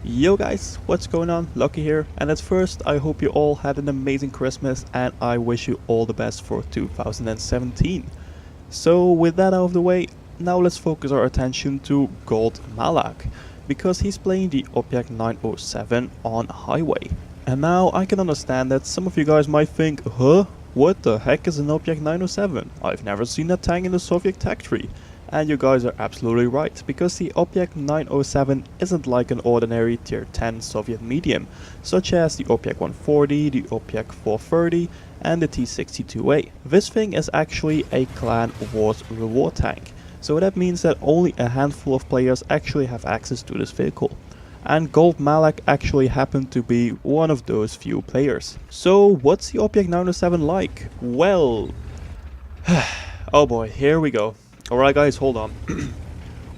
Yo guys, what's going on? Lucky here, and at first I hope you all had an amazing Christmas and I wish you all the best for 2017. So with that out of the way, now let's focus our attention to GoldMalac, because he's playing the Object 907 on Highway. And now I can understand that some of you guys might think, huh? What the heck is an Object 907? I've never seen that tank in the Soviet tech tree. And you guys are absolutely right, because the Object 907 isn't like an ordinary tier 10 Soviet medium, such as the Object 140, the Object 430 and the T-62A. This thing is actually a clan wars reward tank, so that means that only a handful of players actually have access to this vehicle. And GoldMalac actually happened to be one of those few players. So what's the Object 907 like? Well... oh boy, here we go. Alright guys, hold on.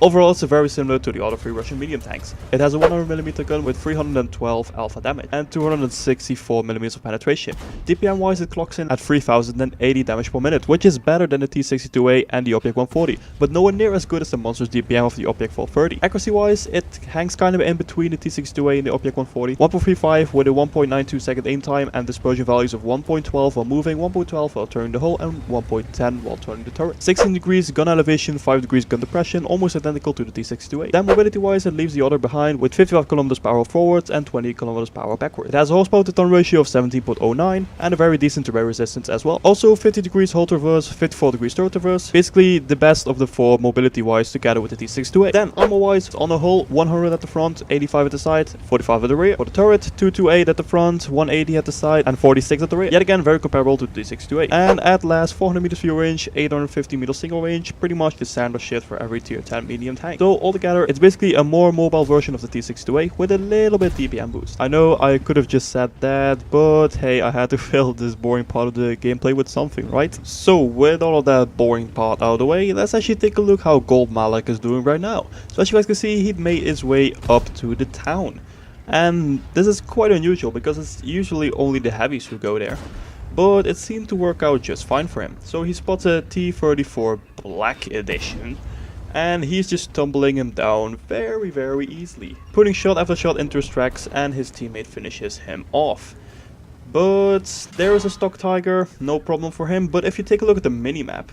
Overall it's very similar to the other three Russian medium tanks. It has a 100mm gun with 312 alpha damage and 264mm of penetration. DPM wise it clocks in at 3080 damage per minute, which is better than the T-62A and the Object 140, but nowhere near as good as the monstrous DPM of the Object 430. Accuracy wise it hangs kind of in between the T-62A and the Object 140. 1.35 with a 1.92 second aim time and dispersion values of 1.12 while moving, 1.12 while turning the hull and 1.10 while turning the turret. 16 degrees gun elevation, 5 degrees gun depression, almost identical to the T-62A. Then mobility wise it leaves the other behind with 55 km per hour forwards and 20 km per hour backwards. It has a horsepower to ton ratio of 17.09 and a very decent terrain resistance as well. Also 50 degrees hold reverse, 54 degrees turret reverse, basically the best of the four mobility wise together with the T-62A. Then armor wise on the hull 100 at the front, 85 at the side, 45 at the rear. For the turret 228 at the front, 180 at the side and 46 at the rear. Yet again very comparable to the T-62A. And at last 400 meters fuel range, 850 meters single range, pretty much the standard shit for every tier 10 medium tank. So altogether it's basically a more mobile version of the T-62A with a little bit DPM boost. I know I could have just said that, but hey, I had to fill this boring part of the gameplay with something, right? So with all of that boring part out of the way, let's actually take a look how GoldMalac is doing right now. So as you guys can see, he made his way up to the town. And this is quite unusual because it's usually only the heavies who go there. But it seemed to work out just fine for him. So he spots a T-34 Black Edition. And he's just tumbling him down very easily, putting shot after shot into his tracks, and his teammate finishes him off. But there is a stock Tiger, no problem for him. But if you take a look at the minimap,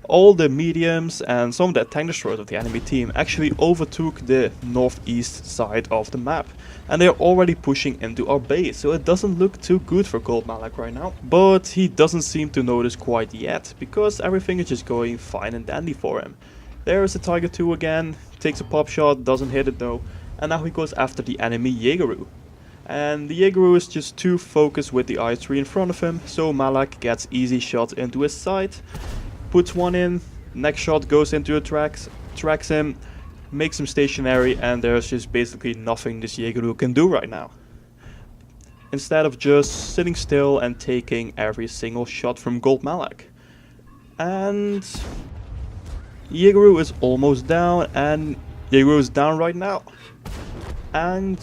all the mediums and some of the tank destroyers of the enemy team actually overtook the northeast side of the map, and they are already pushing into our base, so it doesn't look too good for GoldMalac right now. But he doesn't seem to notice quite yet, because everything is just going fine and dandy for him. There is the Tiger 2 again, takes a pop shot, doesn't hit it though, and now he goes after the enemy Jaegeru. And the Jaegeru is just too focused with the I3 in front of him, so Malak gets easy shots into his side, puts one in, next shot goes into the tracks him, makes him stationary, and there's just basically nothing this Jaegeru can do right now. Instead of just sitting still and taking every single shot from GoldMalac. And Jaegeru is almost down, and Jaegeru is down right now. And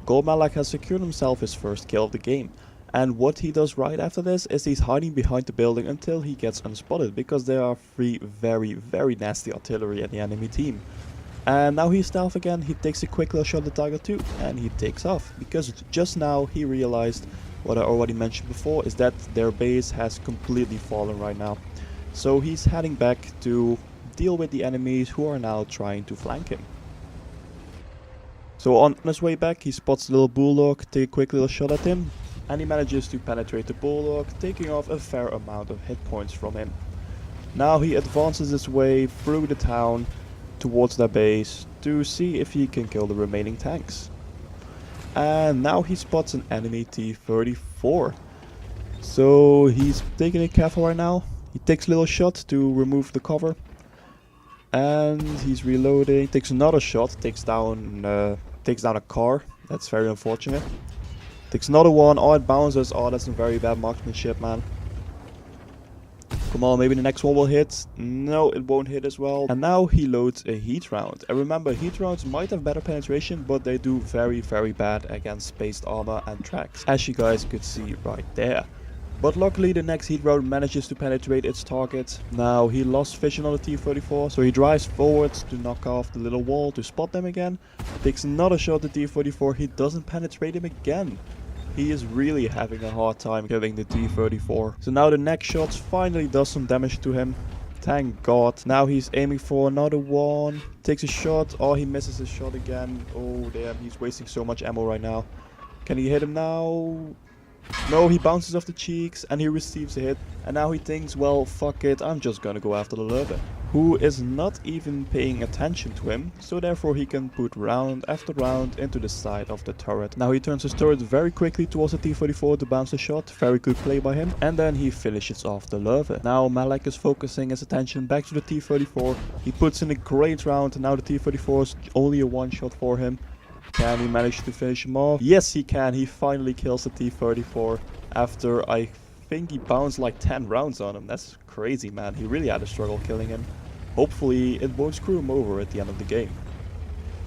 GoldMalac has secured himself his first kill of the game. And what he does right after this is he's hiding behind the building until he gets unspotted, because there are three very nasty artillery at the enemy team. And now he's stealth again, he takes a quick little shot at the Tiger 2 and he takes off, because just now he realized what I already mentioned before, is that their base has completely fallen right now. So he's heading back to deal with the enemies who are now trying to flank him. So on his way back he spots the little bulldog, take a quick little shot at him, and he manages to penetrate the bulldog, taking off a fair amount of hit points from him. Now he advances his way through the town towards their base to see if he can kill the remaining tanks. And now he spots an enemy T-34. So he's taking it careful right now. He takes a little shot to remove the cover. And he's reloading, takes another shot, takes down a car. That's very unfortunate. Takes another one, oh it bounces, oh that's some very bad marksmanship, man. Come on, maybe the next one will hit. No, it won't hit as well. And now he loads a heat round. And remember, heat rounds might have better penetration, but they do very bad against spaced armor and tracks, as you guys could see right there. But luckily the next heat round manages to penetrate its target. Now he lost vision on the T-34, so he drives forwards to knock off the little wall to spot them again. Takes another shot at the T-34, he doesn't penetrate him again. He is really having a hard time killing the T-34. So now the next shot finally does some damage to him. Thank God. Now he's aiming for another one. Takes a shot. Oh, he misses his shot again. Oh, damn. He's wasting so much ammo right now. Can he hit him now? No, he bounces off the cheeks and he receives a hit. And now he thinks, well, fuck it. I'm just gonna go after the Lurven, who is not even paying attention to him. So therefore he can put round after round into the side of the turret. Now he turns his turret very quickly towards the T-34 to bounce a shot. Very good play by him. And then he finishes off the Lurven. Now Malak is focusing his attention back to the T-34. He puts in a great round. And now the T-34 is only a one shot for him. Can he manage to finish him off? Yes, he can. He finally kills the T-34 after I think he bounced like 10 rounds on him. That's crazy, man. He really had a struggle killing him. Hopefully it won't screw him over at the end of the game.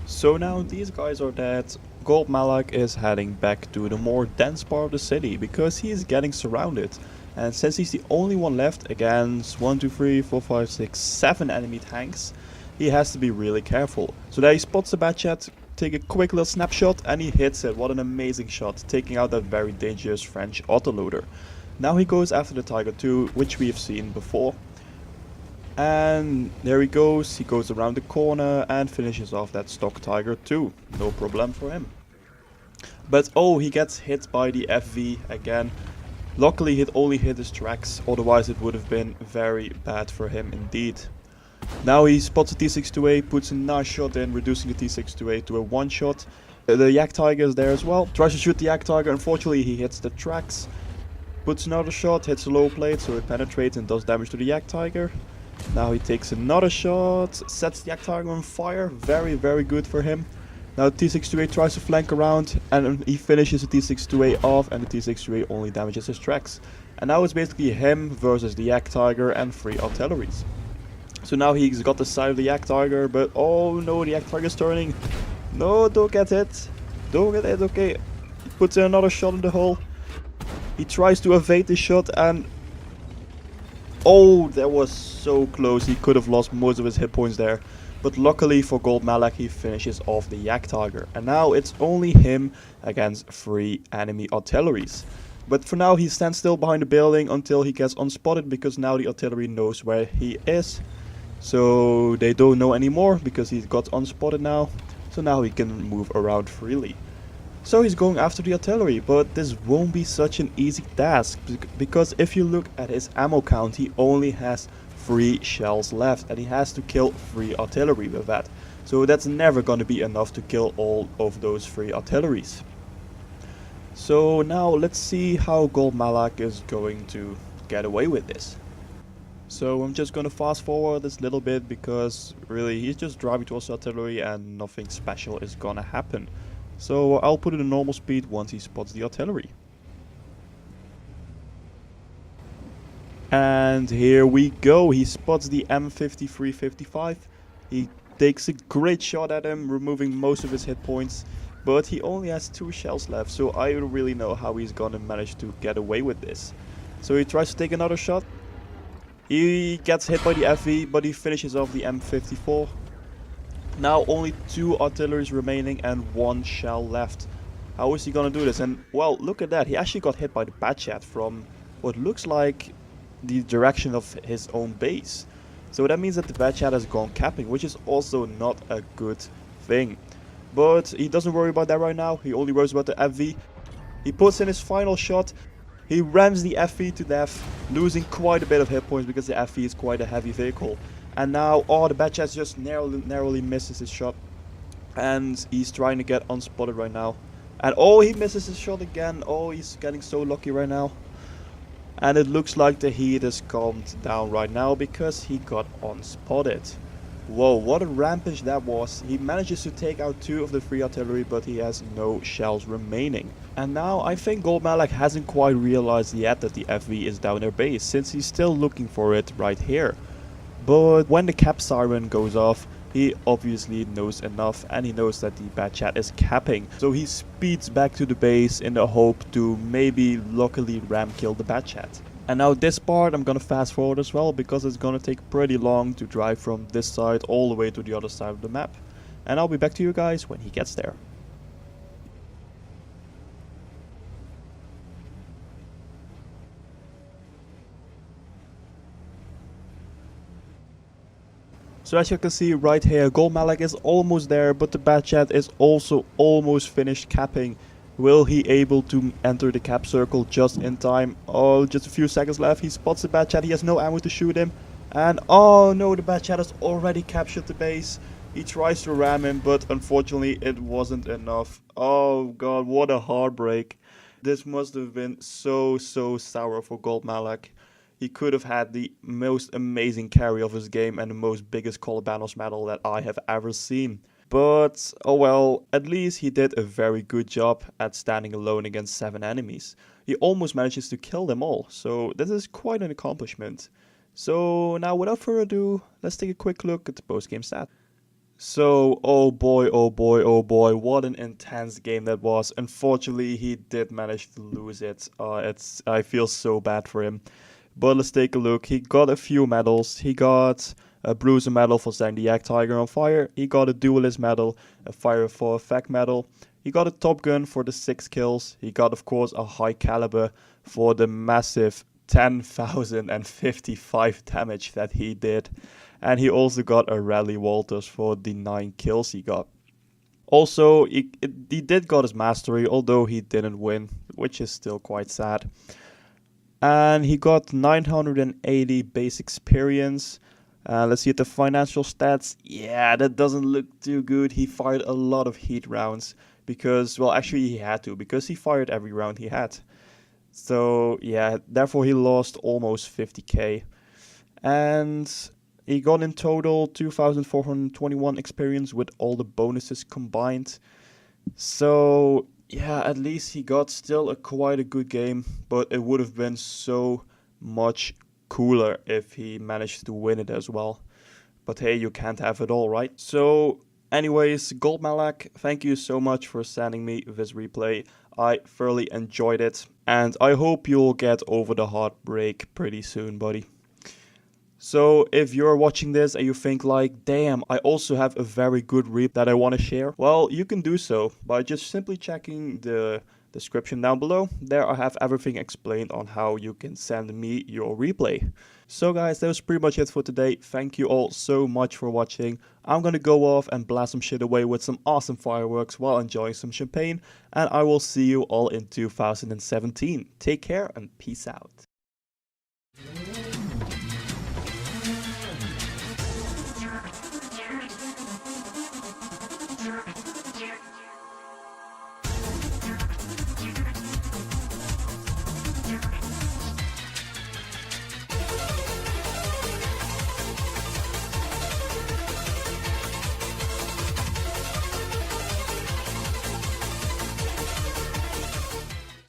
So now these guys are dead. GoldMalac is heading back to the more dense part of the city because he is getting surrounded. And since he's the only one left against 1, 2, 3, 4, 5, 6, 7 enemy tanks, he has to be really careful. So there he spots the Batchat, take a quick little snapshot and he hits it. What an amazing shot, taking out that very dangerous French autoloader. Now he goes after the Tiger 2, which we have seen before. And there he goes around the corner and finishes off that stock Tiger 2. No problem for him. But oh, he gets hit by the FV again. Luckily it only hit his tracks, otherwise it would have been very bad for him indeed. Now he spots the T-62A, puts a nice shot in, reducing the T-62A to a one shot. The Yak Tiger is there as well. Tries to shoot the Yak Tiger, unfortunately he hits the tracks. Puts another shot, hits a low plate, so it penetrates and does damage to the Yak Tiger. Now he takes another shot, sets the Yak Tiger on fire. Very, very good for him. Now the T-62A tries to flank around and he finishes the T-62A off, and the T-62A only damages his tracks. And now it's basically him versus the Yak Tiger and 3 artilleries. So now he's got the side of the Yak Tiger, but oh no, the Yak Tiger is turning. No, don't get hit. Don't get hit, okay. He puts in another shot in the hole. He tries to evade the shot and... oh, that was so close. He could have lost most of his hit points there. But luckily for GoldMalac, he finishes off the Yak Tiger. And now it's only him against 3 enemy artilleries. But for now he stands still behind the building until he gets unspotted, because now the artillery knows where he is. So they don't know anymore because he's got unspotted now. So now he can move around freely. So he's going after the artillery, but this won't be such an easy task, because if you look at his ammo count, he only has 3 shells left and he has to kill 3 artillery with that. So that's never going to be enough to kill all of those 3 artilleries. So now let's see how GoldMalac is going to get away with this. So I'm just gonna fast forward this little bit because really he's just driving towards the artillery and nothing special is gonna happen. So I'll put it in normal speed once he spots the artillery. And here we go, he spots the M5355. He takes a great shot at him, removing most of his hit points. But he only has 2 shells left, so I don't really know how he's gonna manage to get away with this. So he tries to take another shot. He gets hit by the FV, but he finishes off the M54. Now only 2 artilleries remaining and 1 shell left. How is he gonna do this? And well, look at that. He actually got hit by the Batchat from what looks like the direction of his own base. So that means that the Batchat has gone capping, which is also not a good thing. But he doesn't worry about that right now. He only worries about the FV. He puts in his final shot. He rams the FV to death, losing quite a bit of hit points because the FV is quite a heavy vehicle. And now, oh, the Batchat just narrowly misses his shot. And he's trying to get unspotted right now. And oh, he misses his shot again. Oh, he's getting so lucky right now. And it looks like the heat has calmed down right now because he got unspotted. Whoa, what a rampage that was. He manages to take out 2 of the 3 artillery, but he has no shells remaining. And now I think GoldMalac hasn't quite realized yet that the FV is down their base, since he's still looking for it right here. But when the cap siren goes off, he obviously knows enough, and he knows that the bad chat is capping. So he speeds back to the base in the hope to maybe luckily ram kill the bad chat. And now this part I'm gonna fast forward as well, because it's gonna take pretty long to drive from this side all the way to the other side of the map. And I'll be back to you guys when he gets there. So as you can see right here, GoldMalac is almost there, but the bad chat is also almost finished capping. Will he able to enter the cap circle just in time? Oh, just a few seconds left. He spots the bad chat. He has no ammo to shoot him. And oh no, the bad chat has already captured the base. He tries to ram him, but unfortunately it wasn't enough. Oh god, what a heartbreak. This must have been so sour for GoldMalac. He could have had the most amazing carry of his game and the most biggest Colabanos medal that I have ever seen. But, oh well, at least he did a very good job at standing alone against 7 enemies. He almost manages to kill them all, so this is quite an accomplishment. So now without further ado, let's take a quick look at the post-game stat. So, oh boy, what an intense game that was. Unfortunately, he did manage to lose it. I feel so bad for him. But let's take a look. He got a few medals. He got a Bruiser medal for setting the Yak Tiger on fire. He got a Duelist medal, a Fire for Effect medal. He got a Top Gun for the 6 kills. He got, of course, a High Caliber for the massive 10,055 damage that he did. And he also got a Rally Walters for the 9 kills he got. Also, he did got his Mastery, although he didn't win, which is still quite sad. And he got 980 base experience. Let's see at the financial stats. Yeah, that doesn't look too good. He fired a lot of heat rounds because, well, actually he had to, because he fired every round he had. So yeah, therefore he lost almost 50k. And he got in total 2,421 experience with all the bonuses combined. So yeah, at least he got still quite a good game, but it would have been so much cooler if he managed to win it as well. But hey, you can't have it all, right? So anyways, GoldMalac, thank you so much for sending me this replay. I thoroughly enjoyed it, and I hope you'll get over the heartbreak pretty soon, buddy. So if you're watching this and you think like, damn, I also have a very good replay that I want to share, well, you can do so by just simply checking the description down below. There I have everything explained on how you can send me your replay. So guys, that was pretty much it for today. Thank you all so much for watching. I'm gonna go off and blast some shit away with some awesome fireworks while enjoying some champagne, and I will see you all in 2017. Take care and peace out.